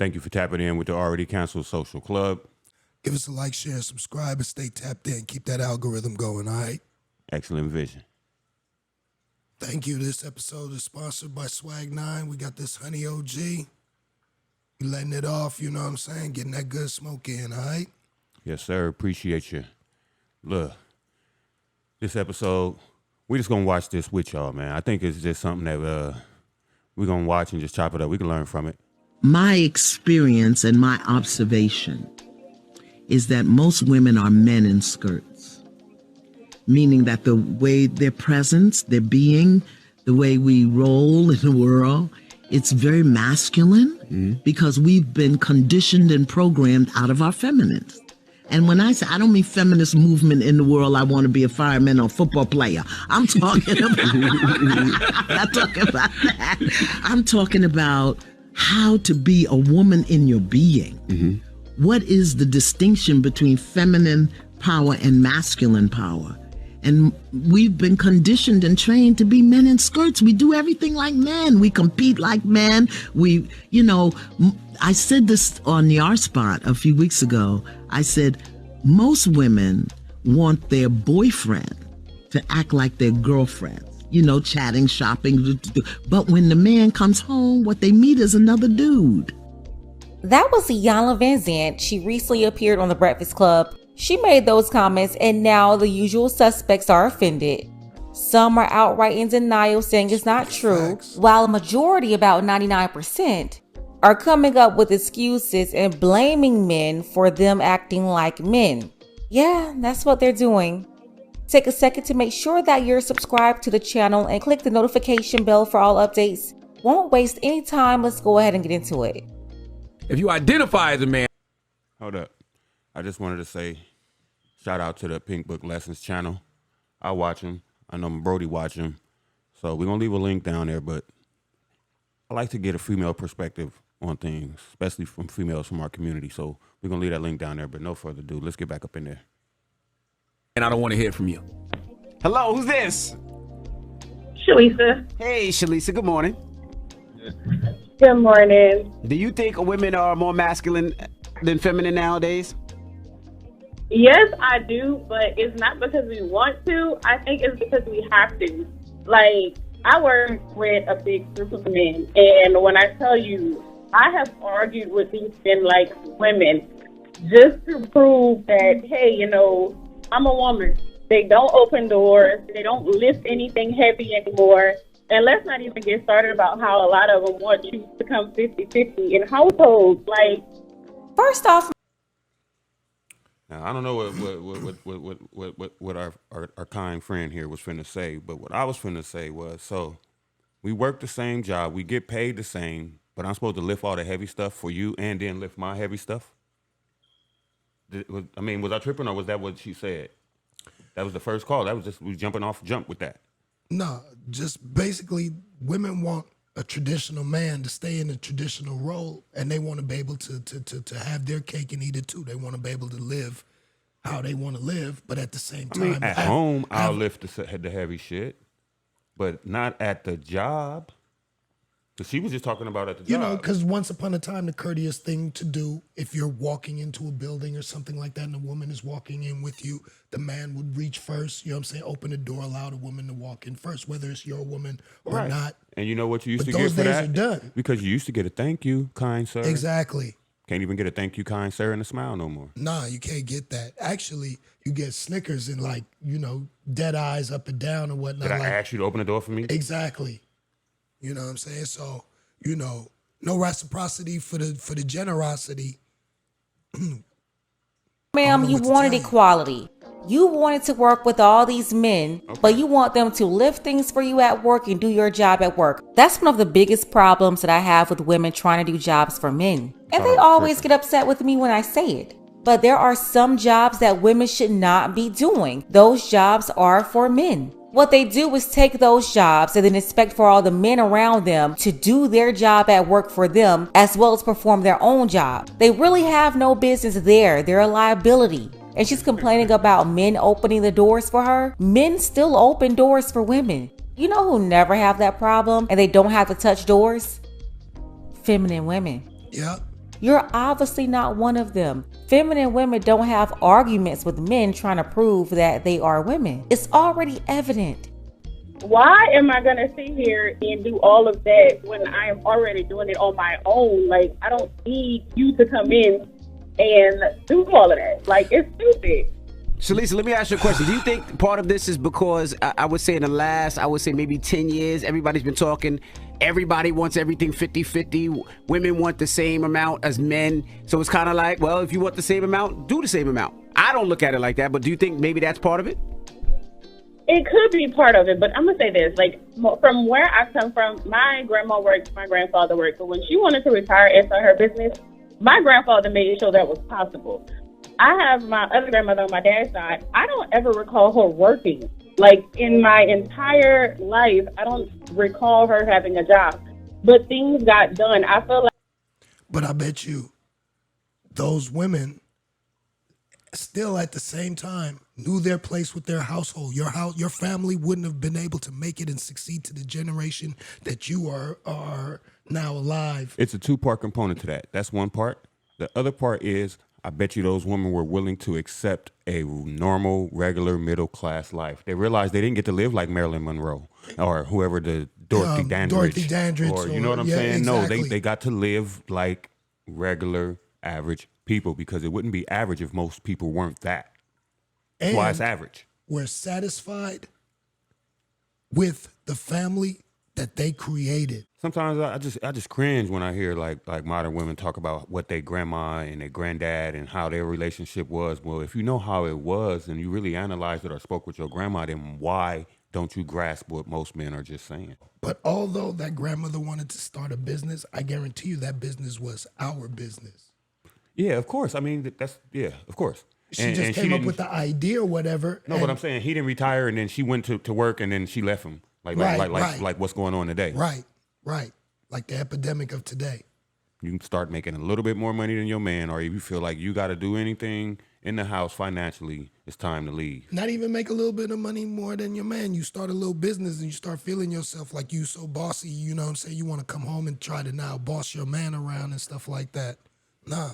Thank you for tapping in with the Already Canceled Social Club. Give us a like, share, subscribe, and stay tapped in. Keep that algorithm going, all right? Excellent vision. Thank you. This episode is sponsored by Swag 9. We got this Honey OG. We letting it off, you know what I'm saying? Getting that good smoke in, all right? Yes, sir. Appreciate you. Look, this episode, we just going to watch this with y'all, man. I think it's just something that we're going to watch and just chop it up. We can learn from it. My experience and my observation is that most women are men in skirts, meaning that the way their presence, their being, the way we roll in the world, it's very masculine because we've been conditioned and programmed out of our feminines. And when I say, I don't mean feminist movement in the world, I want to be a fireman or football player. I'm talking about, I'm not talking about that. I'm talking about how to be a woman in your being. What is the distinction between feminine power and masculine power? And we've been conditioned and trained to be men in skirts. We do everything like men. We compete like men. We, I said this on the R Spot a few weeks ago. I said, most women want their boyfriend to act like their girlfriend. Chatting, shopping. But when the man comes home, what they meet is another dude. That was Iyanla Vanzant. She recently appeared on The Breakfast Club. She made those comments and now the usual suspects are offended. Some are outright in denial saying it's not true, while a majority, about 99%, are coming up with excuses and blaming men for them acting like men. Yeah, that's what they're doing. Take a second to make sure that you're subscribed to the channel and click the notification bell for all updates. Won't waste any time. Let's go ahead and get into it. If you identify as a man. Hold up. I just wanted to say, shout out to the Pink Book Lessons channel. I watch them. I know Brody watch them. So we're going to leave a link down there, but I like to get a female perspective on things, especially from females from our community. So we're going to leave that link down there, but no further ado, let's get back up in there. And I don't want to hear from you. Hello, who's this? Shalisa. Hey, Shalisa, good morning. Good morning. Do you think women are more masculine than feminine nowadays? Yes, I do, but it's not because we want to. I think it's because we have to. Like, I work with a big group of men, and when I tell you, I have argued with these men like women just to prove that, hey, I'm a woman. They don't open doors. They don't lift anything heavy anymore. And let's not even get started about how a lot of them want you to come 50-50 in households. Like, first off, now, I don't know what our kind friend here was finna say, but what I was finna say was, so we work the same job, we get paid the same, but I'm supposed to lift all the heavy stuff for you and then lift my heavy stuff? Was I tripping or was that what she said? That was the first call. That was just, we jumping off jump with that. No, just basically women want a traditional man to stay in a traditional role, and they want to be able to have their cake and eat it too. They want to be able to live how they want to live, but at the same time, at home, I'll lift the heavy shit, but not at the job. Because she was just talking about at the job. Because once upon a time, the courteous thing to do, if you're walking into a building or something like that and a woman is walking in with you, the man would reach first, open the door, allow the woman to walk in first, whether it's your woman or not. And you know what you used to get those for days that? are done. Because you used to get a thank you, kind sir. Exactly. Can't even get a thank you, kind sir, and a smile no more. Nah, you can't get that. Actually, you get Snickers and dead eyes up and down and whatnot. Did I ask you to open the door for me? Exactly. You know what I'm saying? So, no reciprocity for the generosity. ma'am, you wanted equality. You wanted to work with all these men, but you want them to lift things for you at work and do your job at work. That's one of the biggest problems that I have with women trying to do jobs for men. And they always get upset with me when I say it. But there are some jobs that women should not be doing. Those jobs are for men. What they do is take those jobs and then expect for all the men around them to do their job at work for them as well as perform their own job. They really have no business there. They're a liability. And she's complaining about men opening the doors for her. Men still open doors for women. You know who never have that problem and they don't have to touch doors? Feminine women. Yeah. You're obviously not one of them. Feminine women don't have arguments with men trying to prove that they are women. It's already evident. Why am I going to sit here and do all of that when I am already doing it on my own? Like, I don't need you to come in and do all of that. Like, it's stupid. Shalisa, let me ask you a question. Do you think part of this is because I would say in the last, maybe 10 years, everybody's been talking, everybody wants everything 50-50. Women want the same amount as men. So it's kind of like, well, if you want the same amount, do the same amount. I don't look at it like that, but do you think maybe that's part of it? It could be part of it, but I'm going to say this. Like, from where I come from, my grandma worked, my grandfather worked. But when she wanted to retire and start her business, my grandfather made sure that was possible. I have my other grandmother on my dad's side. I don't ever recall her working. Like, in my entire life, I don't recall her having a job. But things got done. I feel like... But I bet you those women still at the same time knew their place with their household. Your family wouldn't have been able to make it and succeed to the generation that you are now alive. It's a two-part component to that. That's one part. The other part is, I bet you those women were willing to accept a normal, regular, middle-class life. They realized they didn't get to live like Marilyn Monroe or whoever, the Dorothy Dandridge. Or you know what I'm saying? Exactly. No, they got to live like regular, average people, because it wouldn't be average if most people weren't that. That's why it's average. We're satisfied with the family that they created. Sometimes I just cringe when I hear like modern women talk about what their grandma and their granddad and how their relationship was. Well, if you know how it was and you really analyzed it or spoke with your grandma, then why don't you grasp what most men are just saying? But although that grandmother wanted to start a business, I guarantee you that business was our business. Yeah, of course. I mean, of course. She just came up with the idea or whatever. No, but I'm saying he didn't retire and then she went to work and then she left him. Like what's going on today. Right. Like the epidemic of today. You can start making a little bit more money than your man, or if you feel like you got to do anything in the house financially, it's time to leave. Not even make a little bit of money more than your man. You start a little business and you start feeling yourself like you so bossy, you know what I'm saying? You want to come home and try to now boss your man around and stuff like that. Nah.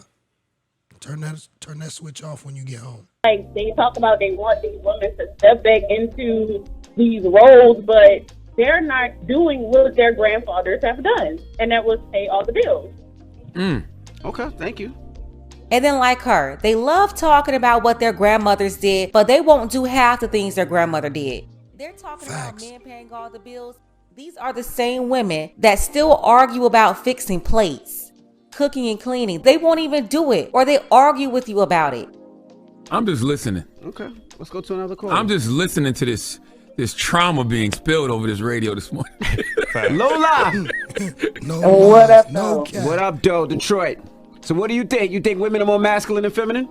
Turn that switch off when you get home. Like, they talk about they want these women to step back into these roles, but they're not doing what their grandfathers have done, and that was pay all the bills. Okay, thank you. And then like her, they love talking about what their grandmothers did, but they won't do half the things their grandmother did. They're talking Facts. about men paying all the bills. These are the same women that still argue about fixing plates, cooking and cleaning. They won't even do it, or they argue with you about it. I'm just listening. Okay, let's go to another call. I'm just listening to this trauma being spilled over this radio this morning. Lola! No What lies, up, no though? cap. What up, Doe, Detroit? So what do you think? You think women are more masculine than feminine?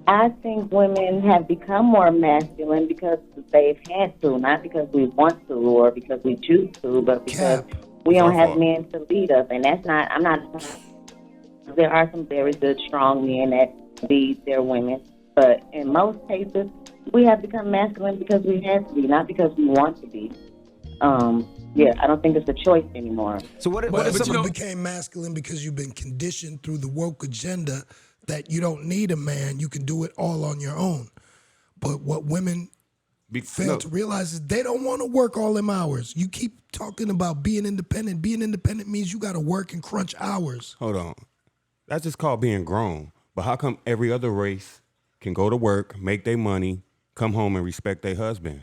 I think women have become more masculine because they've had to, not because we want to or because we choose to, but because we don't have men to lead us. And that's not, I'm not, there are some very good, strong men that lead their women, but in most cases, we have become masculine because we have to be, not because we want to be. I don't think it's a choice anymore. So what But if some someone became masculine because you've been conditioned through the woke agenda that you don't need a man, you can do it all on your own. But what women fail to realize is they don't want to work all them hours. You keep talking about being independent. Being independent means you got to work and crunch hours. Hold on. That's just called being grown. But how come every other race can go to work, make their money, come home and respect their husband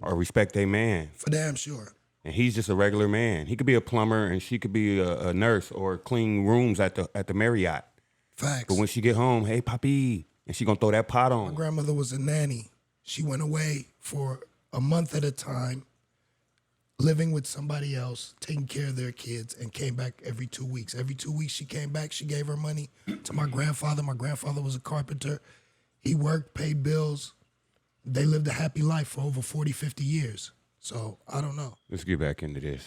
or respect their man? For damn sure. And he's just a regular man. He could be a plumber and she could be a nurse or clean rooms at the Marriott. Facts. But when she get home, hey, papi, and she gonna throw that pot on. My grandmother was a nanny. She went away for a month at a time, living with somebody else, taking care of their kids, and came back every 2 weeks. Every 2 weeks she came back, she gave her money to my grandfather. My grandfather was a carpenter. He worked, paid bills. They lived a happy life for over 40, 50 years. So I don't know. Let's get back into this.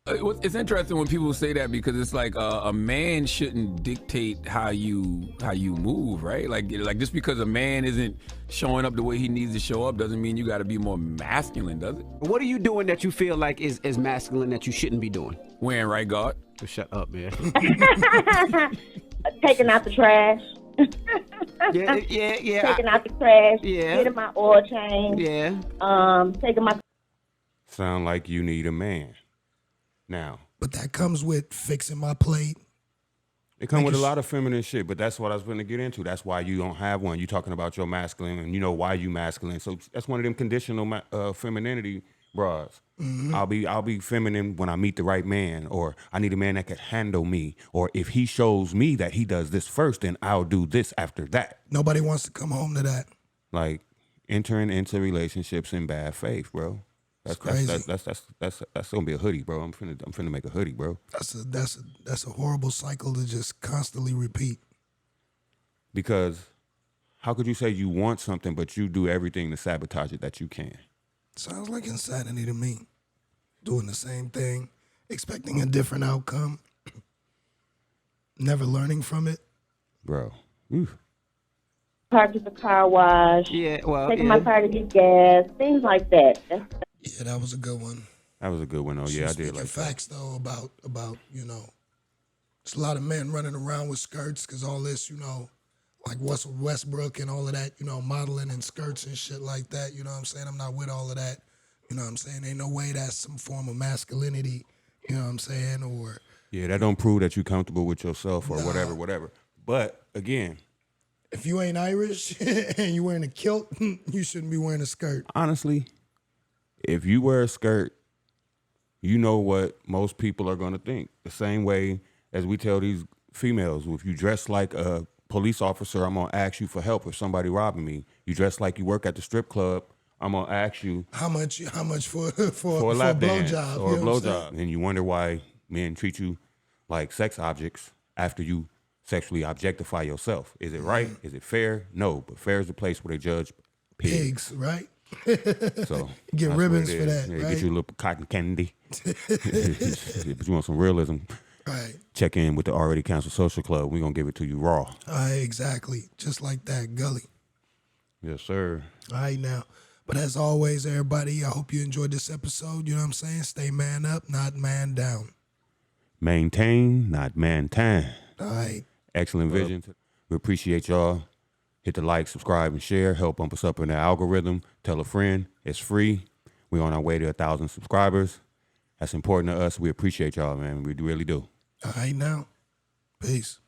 It's interesting when people say that because it's like a man shouldn't dictate how you move, right? Like just because a man isn't showing up the way he needs to show up doesn't mean you got to be more masculine, does it? What are you doing that you feel like is masculine that you shouldn't be doing? Wearing right guard. So shut up, man. Taking out the trash. yeah. Taking out the trash. Yeah. Getting my oil change. Yeah. Taking my. Sound like you need a man. Now, But that comes with fixing my plate. it comes with a Making lot of feminine shit, but that's what I was going to get into. That's why you don't have one. You talking about your masculine, and you know why you masculine. So that's one of them conditional femininity bras. I'll be feminine when I meet the right man, or I need a man that can handle me, or if he shows me that he does this first, then I'll do this after that. Nobody wants to come home to that. Like entering into relationships in bad faith, bro. That's crazy. That's gonna be a hoodie, bro. I'm finna make a hoodie, bro. That's a horrible cycle to just constantly repeat. Because how could you say you want something but you do everything to sabotage it that you can? Sounds like insanity to me. Doing the same thing, expecting a different outcome, never learning from it. Bro. Oof. Park at the car wash. Yeah, well, Taking my car to get gas. Things like that. Yeah, that was a good one. That was a good one. Oh She yeah, I was did speaking like that. facts though about there's a lot of men running around with skirts because all this like Westbrook and all of that modeling in skirts and shit like that. You know what I'm saying? I'm not with all of that. You know what I'm saying? Ain't no way that's some form of masculinity. You know what I'm saying? Or Yeah, that don't prove that you're comfortable with yourself or whatever. But again, if you ain't Irish and you wearing a kilt, you shouldn't be wearing a skirt. honestly, if you wear a skirt, you know what most people are gonna think. The same way as we tell these females, if you dress like a police officer, I'm gonna ask you for help if somebody robbing me. You dress like you work at the strip club, I'm gonna ask you How much for for a lap dance blowjob or a you know what I'm saying? blowjob, and you wonder why men treat you like sex objects after you sexually objectify yourself. Is it right? Is it fair? No, but fair is the place where they judge pigs. Pigs, right? So Get that's ribbons what it for is. that, Yeah, right? get you a little cotton candy. But you want some realism? Right. Check in with the already canceled social club. We're gonna give it to you raw. Exactly. Just like that, Gully. Yes, sir. All right, now. But as always, everybody, I hope you enjoyed this episode. You know what I'm saying? Stay man up, not man down. Maintain, not man time. All right. Excellent vision. We appreciate y'all. Hit the like, subscribe, and share. Help bump us up in the algorithm. Tell a friend. It's free. We're on our way to 1,000 subscribers. That's important to us. We appreciate y'all, man. We really do. All right, now. Peace.